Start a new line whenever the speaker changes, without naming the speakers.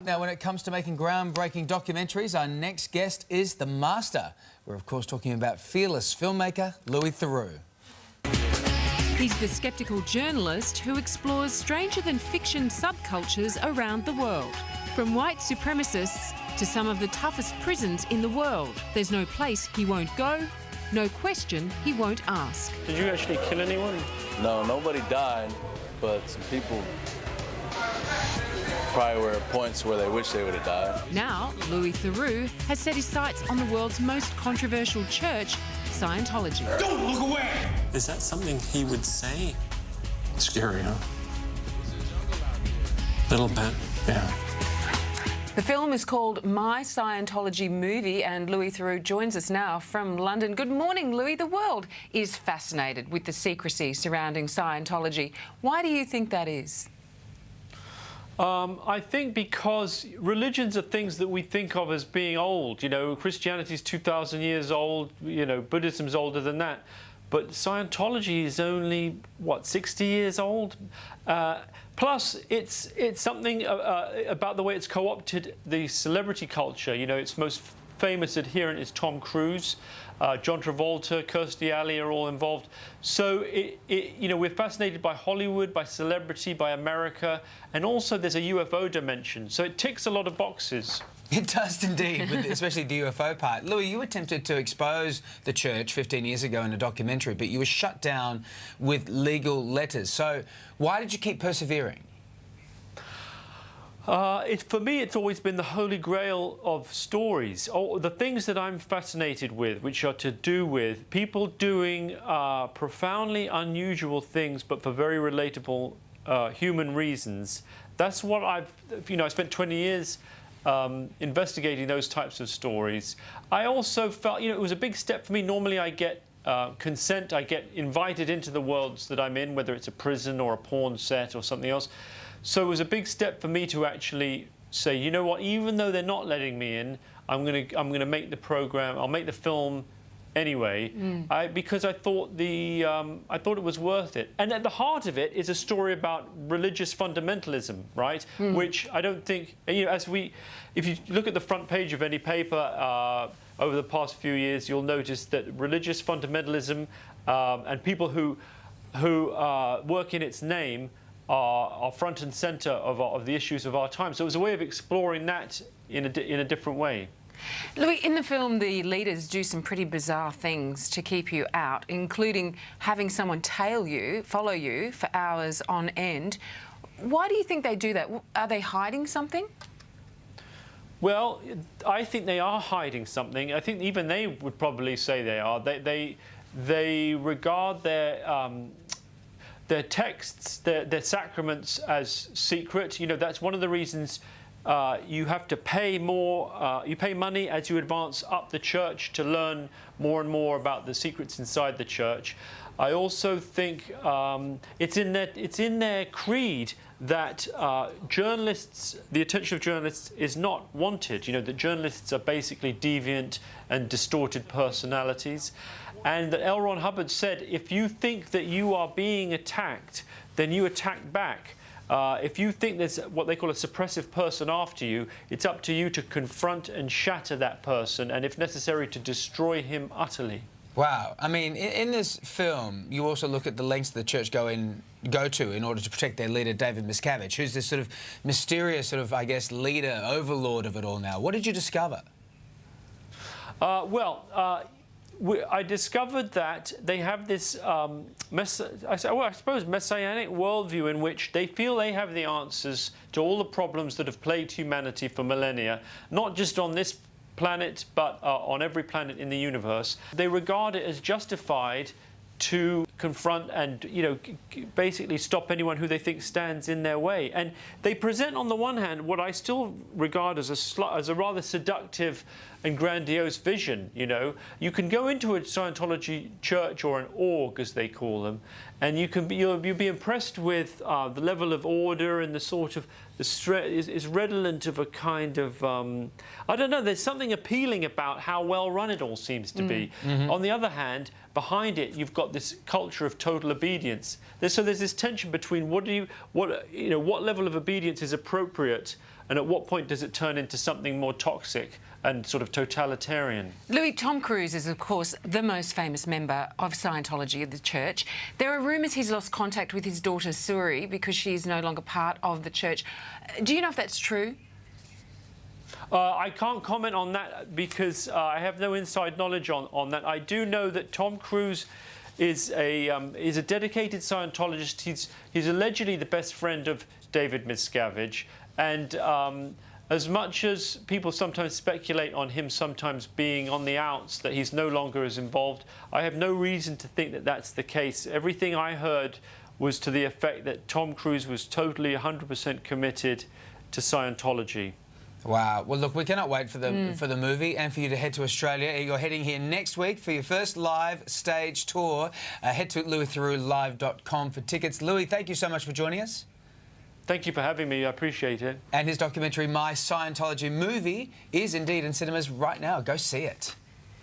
Now, when it comes to making groundbreaking documentaries, our next guest is the master. We're, of course, talking about fearless filmmaker Louis Theroux.
He's the sceptical journalist who explores stranger-than-fiction subcultures around the world. From white supremacists to some of the toughest prisons in the world, there's no place he won't go, no question he won't ask.
Did you actually kill anyone?
No, nobody died, but some people probably were at points where they wish they would have died.
Now, Louis Theroux has set his sights on the world's most controversial church, Scientology.
Don't look away!
Is that something he would say? Scary, huh? Little bit, yeah.
The film is called My Scientology Movie, and Louis Theroux joins us now from London. Good morning, Louis. The world is fascinated with the secrecy surrounding Scientology. Why do you think that is?
I think because religions are things that we think of as being old. You know, Christianity's 2,000 years old, you know, Buddhism's older than that. But Scientology is only, what, 60 years old? Plus, it's something about the way it's co-opted the celebrity culture. You know, its most famous adherent is Tom Cruise. John Travolta, Kirstie Alley are all involved. So, you know, we're fascinated by Hollywood, by celebrity, by America, and also there's a UFO dimension. So it ticks a lot of boxes.
It does indeed, especially the UFO part. Louis, you attempted to expose the church 15 years ago in a documentary, but you were shut down with legal letters. So why did you keep persevering?
For me, it's always been the holy grail of stories, or the things that I'm fascinated with, which are to do with people doing profoundly unusual things, but for very relatable human reasons. That's what I spent 20 years investigating those types of stories. I also felt, it was a big step for me. Normally I get consent, I get invited into the worlds that I'm in, whether it's a prison or a porn set or something else. So it was a big step for me to actually say, you know what, even though they're not letting me in, I'm gonna make the program, I'll make the film anyway, because I thought it was worth it. And at the heart of it is a story about religious fundamentalism, right? Which I don't think, if you look at the front page of any paper over the past few years, you'll notice that religious fundamentalism and people who work in its name are front and center of the issues of our time. So it was a way of exploring that in a different way.
Louis, in the film, the leaders do some pretty bizarre things to keep you out, including having someone follow you for hours on end. Why do you think they do that? Are they hiding something?
Well, I think they are hiding something. I think even they would probably say they are. They regard their texts, their sacraments as secret. You know, that's one of the reasons you have to pay more. You pay money as you advance up the church to learn more and more about the secrets inside the church. I also think it's in their creed that journalists, the attention of journalists is not wanted. You know, that journalists are basically deviant and distorted personalities. And that L. Ron Hubbard said, if you think that you are being attacked, then you attack back. If you think there's what they call a suppressive person after you, it's up to you to confront and shatter that person, and if necessary, to destroy him utterly.
Wow. I mean, in this film, you also look at the lengths the church go to in order to protect their leader, David Miscavige, who's this sort of mysterious I guess, leader, overlord of it all now. What did you discover? I discovered that they have this, I suppose, messianic worldview in which they feel they have the answers to all the problems that have plagued humanity for millennia, not just on this planet, but on every planet in the universe. They regard it as justified to confront and, basically stop anyone who they think stands in their way. And they present, on the one hand, what I still regard as a rather seductive and grandiose vision. You can go into a Scientology church, or an org as they call them, and you'll be impressed with the level of order and the sort of is redolent of a kind of I don't know. There's something appealing about how well run it all seems to be. On the other hand, behind it, you've got this culture of total obedience. So there's this tension between what level of obedience is appropriate and at what point does it turn into something more toxic and sort of totalitarian?
Louis, Tom Cruise is, of course, the most famous member of Scientology, of the church. There are rumours he's lost contact with his daughter, Theroux, because she is no longer part of the church. Do you know if that's true?
I can't comment on that because I have no inside knowledge on that. I do know that Tom Cruise is a dedicated Scientologist. He's allegedly the best friend of David Miscavige, and as much as people sometimes speculate on him sometimes being on the outs, that he's no longer as involved, I have no reason to think that that's the case. Everything I heard was to the effect that Tom Cruise was totally 100% committed to Scientology.
Wow. Well, look, we cannot wait for the movie and for you to head to Australia. You're heading here next week for your first live stage tour. Head to louistherrouxlive.com for tickets. Louis, thank you so much for joining us.
Thank you for having me. I appreciate it.
And his documentary, My Scientology Movie, is indeed in cinemas right now. Go see it.